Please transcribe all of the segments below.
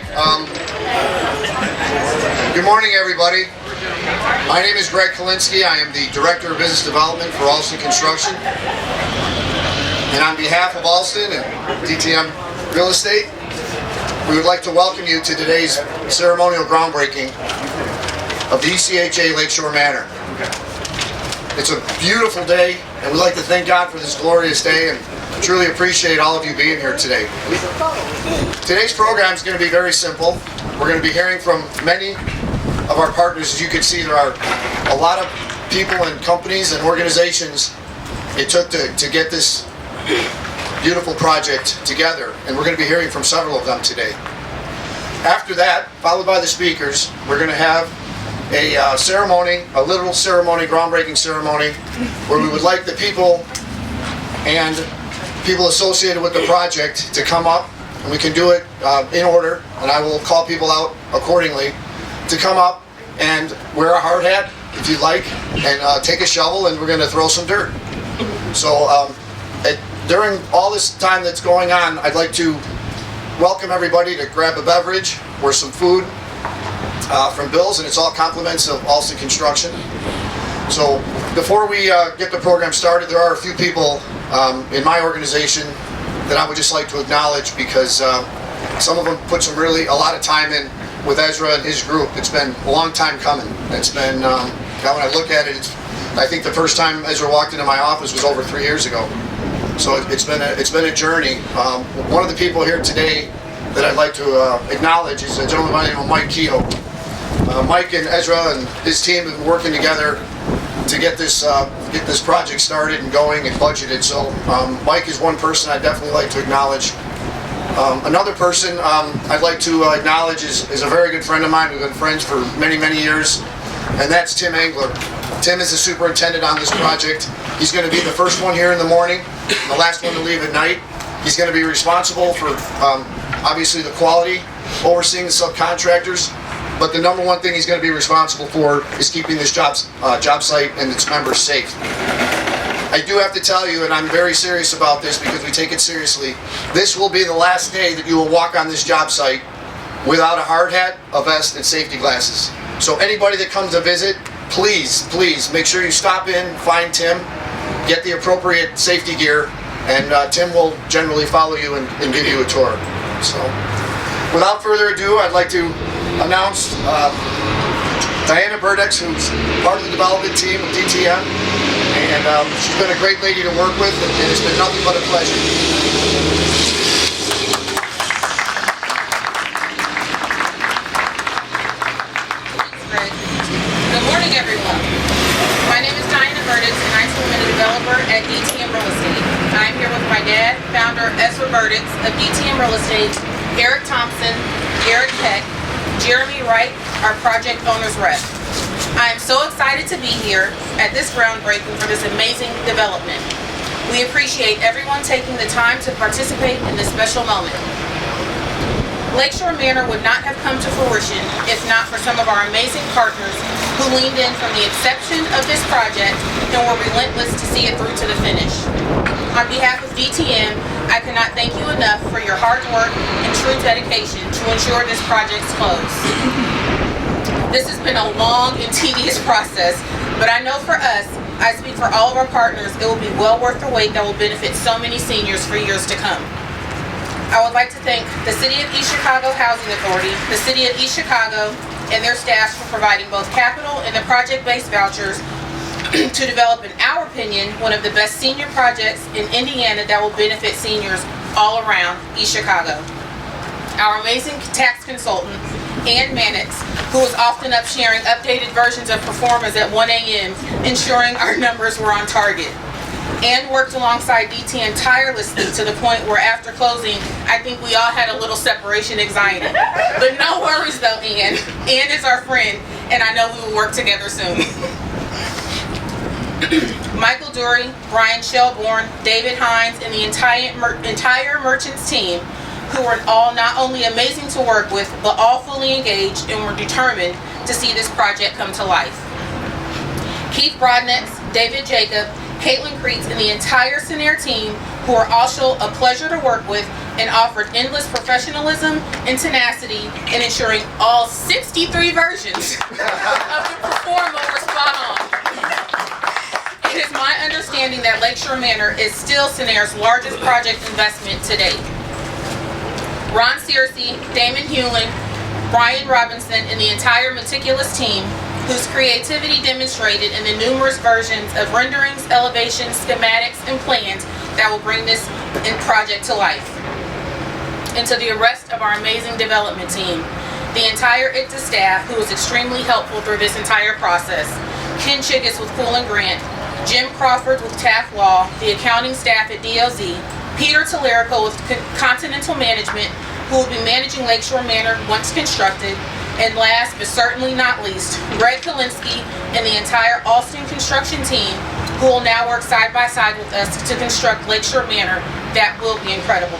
right. Good morning, everybody. My name is Greg Kalinsky. I am the Director of Business Development for Alston Construction. And on behalf of Alston and DTM Real Estate, we would like to welcome you to today's ceremonial groundbreaking of the ECHA Lakeshore Manor. It's a beautiful day, and we'd like to thank God for this glorious day and truly appreciate all of you being here today. Today's program is going to be very simple. We're going to be hearing from many of our partners. As you can see, there are a lot of people and companies and organizations it took to get this beautiful project together, and we're going to be hearing from several of them today. After that, followed by the speakers, we're going to have a ceremony, a literal ceremony, groundbreaking ceremony, where we would like the people and people associated with the project to come up, and we can do it in order, and I will call people out accordingly to come up and wear a hard hat if you'd like, and take a shovel, and we're going to throw some dirt. So during all this time that's going on, I'd like to welcome everybody to grab a beverage or some food from Bill's, and it's all compliments of Alston Construction. So before we get the program started, there are a few people in my organization that I would just like to acknowledge, because some of them put a lot of time in with Ezra and his group. It's been a long time coming. It's been, now when I look at it, I think the first time Ezra walked into my office was over 3 years ago. So it's been a journey. One of the people here today that I'd like to acknowledge is a gentleman by the name of Mike Kehoe. Mike and Ezra and his team have been working together to get this project started and going and budgeted. So Mike is one person I'd definitely like to acknowledge. Another person I'd like to acknowledge is a very good friend of mine. We've been friends for many, many years, and that's Tim Engler. Tim is the superintendent on this project. He's going to be the first one here in the morning, and the last one to leave at night. He's going to be responsible for obviously the quality, overseeing the subcontractors, but the number one thing he's going to be responsible for is keeping this job site and its members safe. I do have to tell you, and I'm very serious about this because we take it seriously, this will be the last day that you will walk on this job site without a hard hat, a vest, and safety glasses. So anybody that comes to visit, please make sure you stop in, find Tim, get the appropriate safety gear, and Tim will generally follow you and give you a tour. So without further ado, I'd like to announce Diana Burdex, who's part of the development team of DTM, and she's been a great lady to work with, and it's been nothing but a pleasure. Good morning, everyone. My name is Diana Burdex, and I'm a developer at DTM Real Estate. I'm here with my dad, founder Ezra Burdex of DTM Real Estate, Eric Thompson, Eric Peck, Jeremy Wright, our project owner's rep. I am so excited to be here at this groundbreaking for this amazing development. We appreciate everyone taking the time to participate in this special moment. Lakeshore Manor would not have come to fruition if not for some of our amazing partners who leaned in from the inception of this project and were relentless to see it through to the finish. On behalf of DTM, I cannot thank you enough for your hard work and true dedication to ensure this project's close. This has been a long and tedious process, but I know for us, I speak for all of our partners, it will be well worth the wait that will benefit so many seniors for years to come. I would like to thank the City of East Chicago Housing Authority, the City of East Chicago, and their staff for providing both capital and the project-based vouchers to develop, in our opinion, one of the best senior projects in Indiana that will benefit seniors all around East Chicago. Our amazing tax consultant, Ann Mannix, who was often up sharing updated versions of performance at 1 a.m., ensuring our numbers were on target. Ann worked alongside DTM tirelessly to the point where after closing, I think we all had a little separation anxiety. But no worries though, Ann. Ann is our friend, and I know we will work together soon. Michael Dury, Brian Shelbourne, David Hines, and the entire Merchants team, who were all not only amazing to work with, but all fully engaged and were determined to see this project come to life. Keith Brodnetz, David Jacob, Caitlin Creets, and the entire Senair team who are also a pleasure to work with and offered endless professionalism and tenacity in ensuring all 63 versions of the perform were spot on. It is my understanding that Lakeshore Manor is still Senair's largest project investment to date. Ron Searcy, Damon Hewlin, Brian Robinson, and the entire meticulous team, whose creativity demonstrated in the numerous versions of renderings, elevations, schematics, and plans that will bring this project to life. And to the rest of our amazing development team, the entire ICTA staff, who was extremely helpful through this entire process, Ken Chiggis with Pool & Grant, Jim Crawford with Taft Law, the accounting staff at DLZ, Peter Tallarico with Continental Management, who will be managing Lakeshore Manor once constructed, and last but certainly not least, Greg Kalinsky and the entire Alston construction team, who will now work side by side with us to construct Lakeshore Manor. That will be incredible.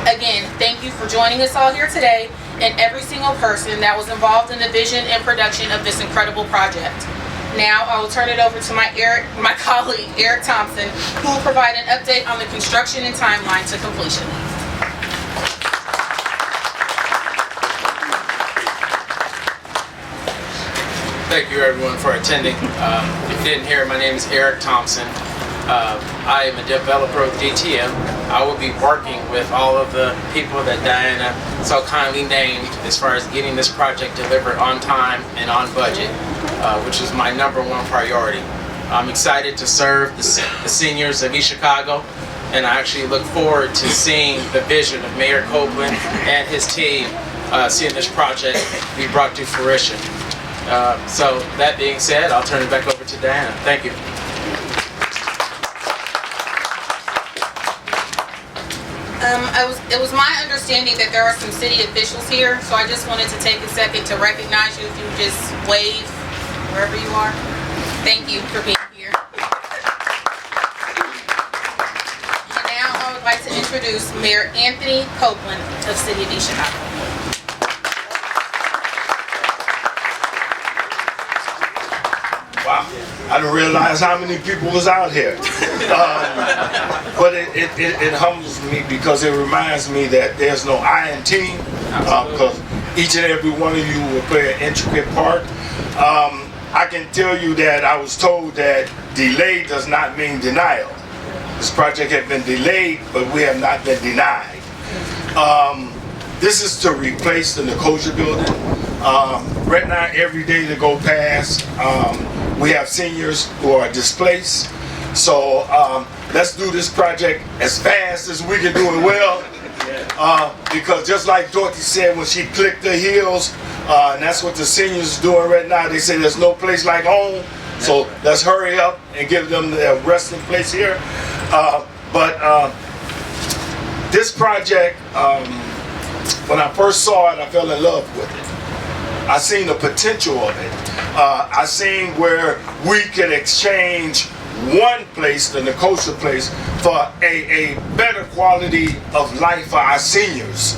Again, thank you for joining us all here today, and every single person that was involved in the vision and production of this incredible project. Now I will turn it over to my colleague, Eric Thompson, who will provide an update on the construction and timeline to completion. Thank you everyone for attending. If you didn't hear, my name is Eric Thompson. I am a developer with DTM. I will be working with all of the people that Diana so kindly named as far as getting this project delivered on time and on budget, which is my #1 priority. I'm excited to serve the seniors of East Chicago, and I actually look forward to seeing the vision of Mayor Copeland and his team, seeing this project be brought to fruition. So that being said, I'll turn it back over to Diana. Thank you. It was my understanding that there are some city officials here, so I just wanted to take a second to recognize you. If you just wave wherever you are. Thank you for being here. And now I would like to introduce Mayor Anthony Copeland of City of East Chicago. Wow, I didn't realize how many people was out here. But it humbles me because it reminds me that there's no I in team, because each and every one of you will play an intricate part. I can tell you that I was told that delay does not mean denial. This project has been delayed, but we have not been denied. This is to replace the Nicosia building. Right now, every day to go past, we have seniors who are displaced. So let's do this project as fast as we can do it well. Because just like Dorothy said when she clicked her heels, and that's what the seniors are doing right now. They say there's no place like home. So let's hurry up and give them their resting place here. But this project, when I first saw it, I fell in love with it. I seen the potential of it. I seen where we could exchange one place, the Nicosia place, for a better quality of life for our seniors.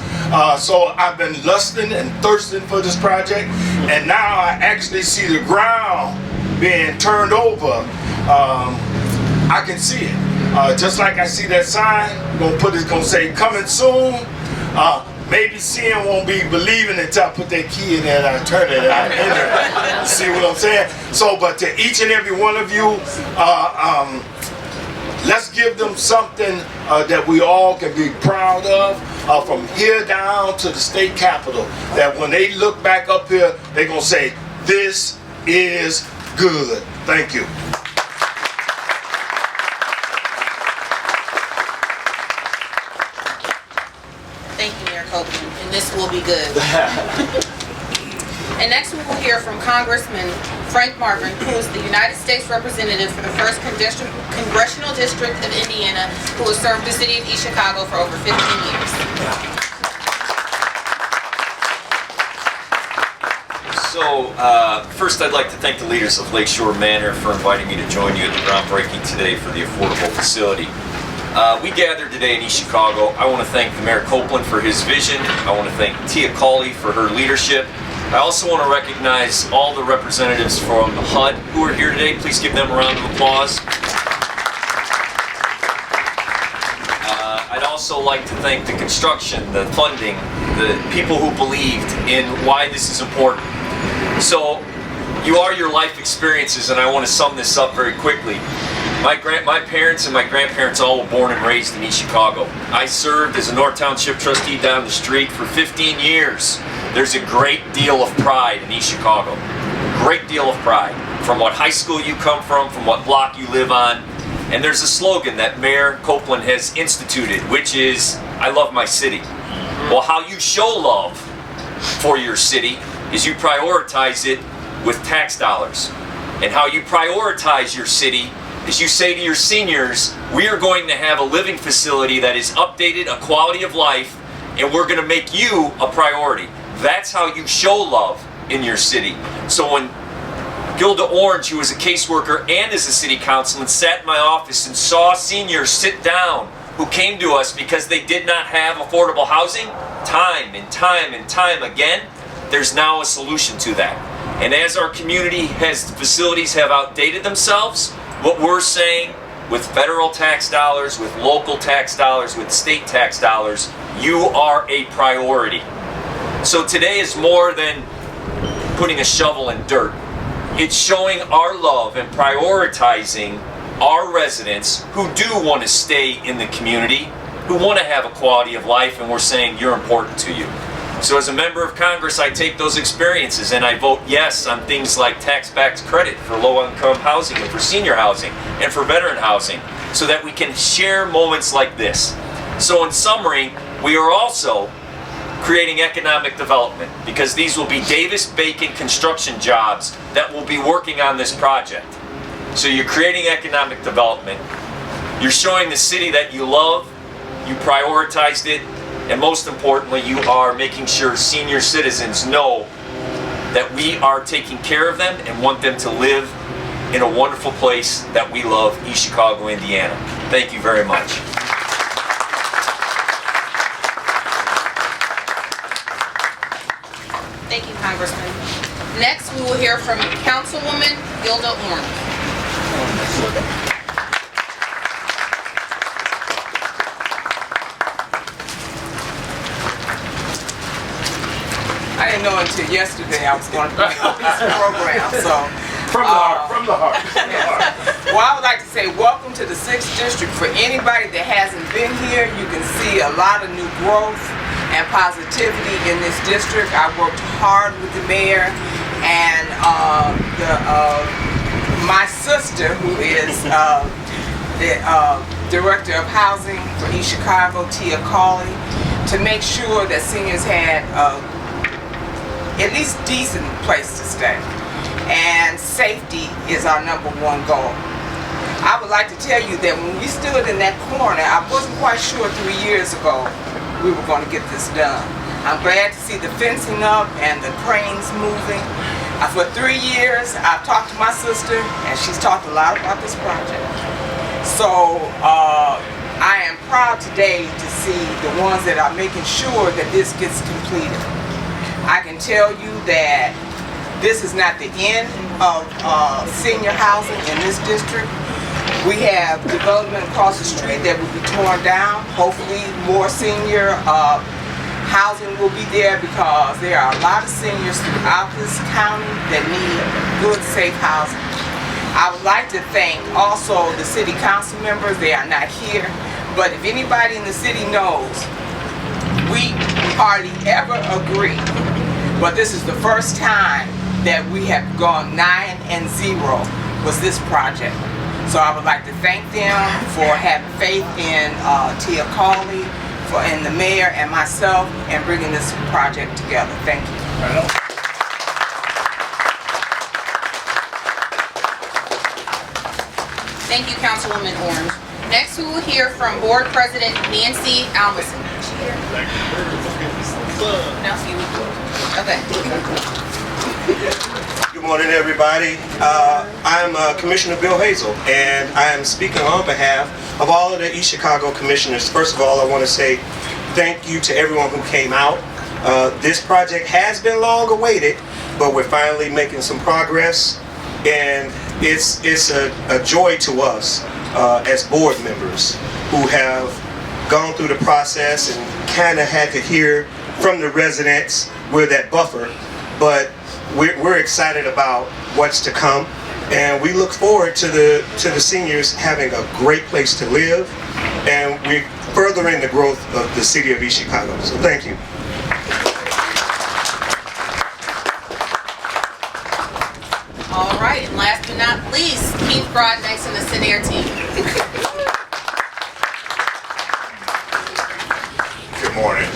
So I've been lusting and thirsting for this project, and now I actually see the ground being turned over. I can see it. Just like I see that sign, gonna say coming soon. Maybe seeing won't be believing until I put that key in there and I turn it out in there. See what I'm saying? So, but to each and every one of you, let's give them something that we all can be proud of, from here down to the state capitol. That when they look back up here, they're gonna say, "This is good." Thank you. Thank you, Mayor Copeland, and this will be good. And next we will hear from Congressman Frank Marvin, who is the United States Representative for the 1st Congressional District of Indiana, who has served the city of East Chicago for over 15 years. So, first I'd like to thank the leaders of Lakeshore Manor for inviting me to join you at the groundbreaking today for the affordable facility. We gathered today in East Chicago. I want to thank the Mayor Copeland for his vision. I want to thank Tia Cawley for her leadership. I also want to recognize all the representatives from the HUD who are here today. Please give them a round of applause. also like to thank the construction, the funding, the people who believed in why this is important. So, you are your life experiences, and I want to sum this up very quickly. My parents and my grandparents all were born and raised in East Chicago. I served as a North Township trustee down the street for 15 years. There's a great deal of pride in East Chicago. Great deal of pride. From what high school you come from what block you live on. And there's a slogan that Mayor Copeland has instituted, which is, I love my city. Well, how you show love for your city is you prioritize it with tax dollars. And how you prioritize your city is you say to your seniors, we are going to have a living facility that is updated, a quality of life, and we're going to make you a priority. That's how you show love in your city. So when Gilda Orange, who was a caseworker and is a city councilman, sat in my office and saw seniors sit down who came to us because they did not have affordable housing, time and time and time again, there's now a solution to that. And as our community facilities have outdated themselves, what we're saying, with federal tax dollars, with local tax dollars, with state tax dollars, you are a priority. So today is more than putting a shovel in dirt. It's showing our love and prioritizing our residents who do want to stay in the community, who want to have a quality of life, and we're saying you're important to you. So as a member of Congress, I take those experiences and I vote yes on things like tax-backed credit for low-income housing and for senior housing and for veteran housing so that we can share moments like this. So in summary, we are also creating economic development because these will be Davis-Bacon construction jobs that will be working on this project. So you're creating economic development, you're showing the city that you love, you prioritized it, and most importantly, you are making sure senior citizens know that we are taking care of them and want them to live in a wonderful place that we love, East Chicago, Indiana. Thank you very much. Thank you, Congressman. Next, we will hear from Councilwoman Gilda Orange. I didn't know until yesterday I was going to be on this program, so. From the heart. Well, I would like to say welcome to the 6th District. For anybody that hasn't been here, you can see a lot of new growth and positivity in this district. I worked hard with the mayor and my sister, who is the Director of Housing for East Chicago, Tia Cawley, to make sure that seniors had at least decent place to stay. And safety is our #1 goal. I would like to tell you that when we stood in that corner, I wasn't quite sure 3 years ago we were going to get this done. I'm glad to see the fencing up and the cranes moving. For 3 years, I've talked to my sister, and she's talked a lot about this project. So I am proud today to see the ones that are making sure that this gets completed. I can tell you that this is not the end of senior housing in this district. We have development across the street that will be torn down. Hopefully more senior housing will be there because there are a lot of seniors throughout this county that need good, safe housing. I would like to thank also the city council members. They are not here, but if anybody in the city knows, we hardly ever agree. But this is the first time that we have gone 9-0 with this project. So I would like to thank them for having faith in Tia Cawley, and the mayor and myself, and bringing this project together. Thank you. Thank you, Councilwoman Orange. Next, we will hear from Board President Nancy Almason. Okay. Good morning, everybody. I'm Commissioner Bill Hazel, and I am speaking on behalf of all of the East Chicago commissioners. First of all, I want to say thank you to everyone who came out. This project has been long awaited, but we're finally making some progress, and it's a joy to us as board members who have gone through the process and kind of had to hear from the residents. We're that buffer, but we're excited about what's to come, and we look forward to the seniors having a great place to live, and we're furthering the growth of the city of East Chicago. So thank you. All right, and last but not least, Keith Broadbanks and the Senair team. Good morning.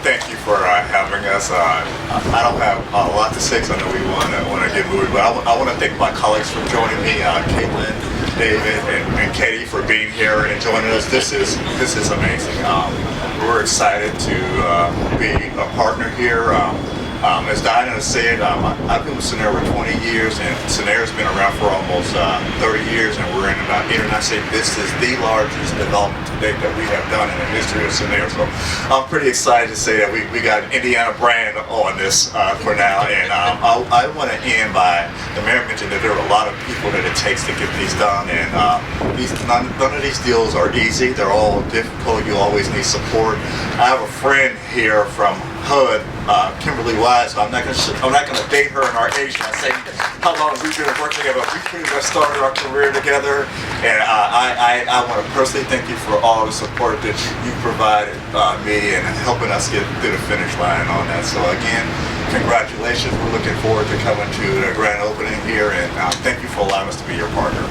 Thank you for having us. I don't have a lot to say, because I know we want to get moving, but I want to thank my colleagues for joining me, Caitlin, David, and Katie for being here and joining us. This is amazing. We're excited to be a partner here. As Diana said, I've been with Senair for 20 years, and Senair's been around for almost 30 years, and we're in about 8 or 9 states. This is the largest development to date that we have done in the history of Senair. So I'm pretty excited to say that we got an Indiana brand on this for now. And I want to end by, the mayor mentioned that there are a lot of people that it takes to get these done, and none of these deals are easy. They're all difficult. You always need support. I have a friend here from HUD, Kimberly Wise. I'm not gonna date her in our age. I say how long we've been working together. We pretty much started our career together, and I want to personally thank you for all the support that you provided me and helping us get to the finish line on that. So again, congratulations. We're looking forward to coming to the grand opening here, and thank you for allowing us to be your partner.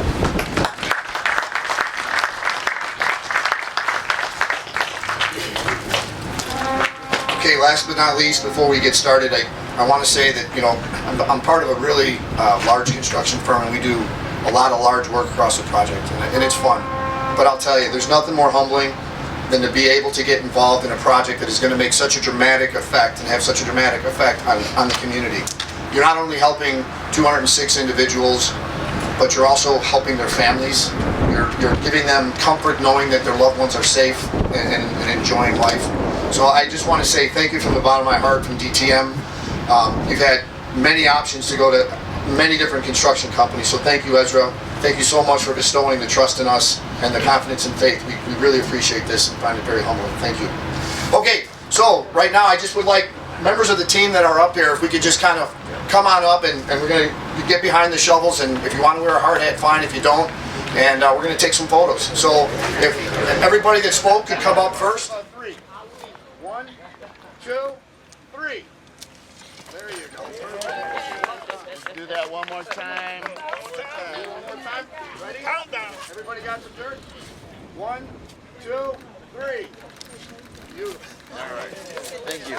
Okay, last but not least, before we get started, I want to say that, you know, I'm part of a really large construction firm, and we do a lot of large work across the project, and it's fun. But I'll tell you, there's nothing more humbling than to be able to get involved in a project that is going to make such a dramatic effect and have such a dramatic effect on the community. You're not only helping 206 individuals, but you're also helping their families. You're giving them comfort knowing that their loved ones are safe and enjoying life. So I just want to say thank you from the bottom of my heart from DTM. You've had many options to go to many different construction companies, so thank you, Ezra. Thank you so much for bestowing the trust in us and the confidence and faith. We really appreciate this and find it very humbling. Thank you. Okay, so right now I just would like members of the team that are up here, if we could just kind of come on up, and we're going to get behind the shovels, and if you want to wear a hard hat, fine. If you don't, and we're going to take some photos. So if everybody that spoke could come up first. 1, 2, 3. There you go. Let's do that one more time. One more time. Ready? Countdown. Everybody got some dirt? 1, 2, 3. Beautiful. All right. Thank you.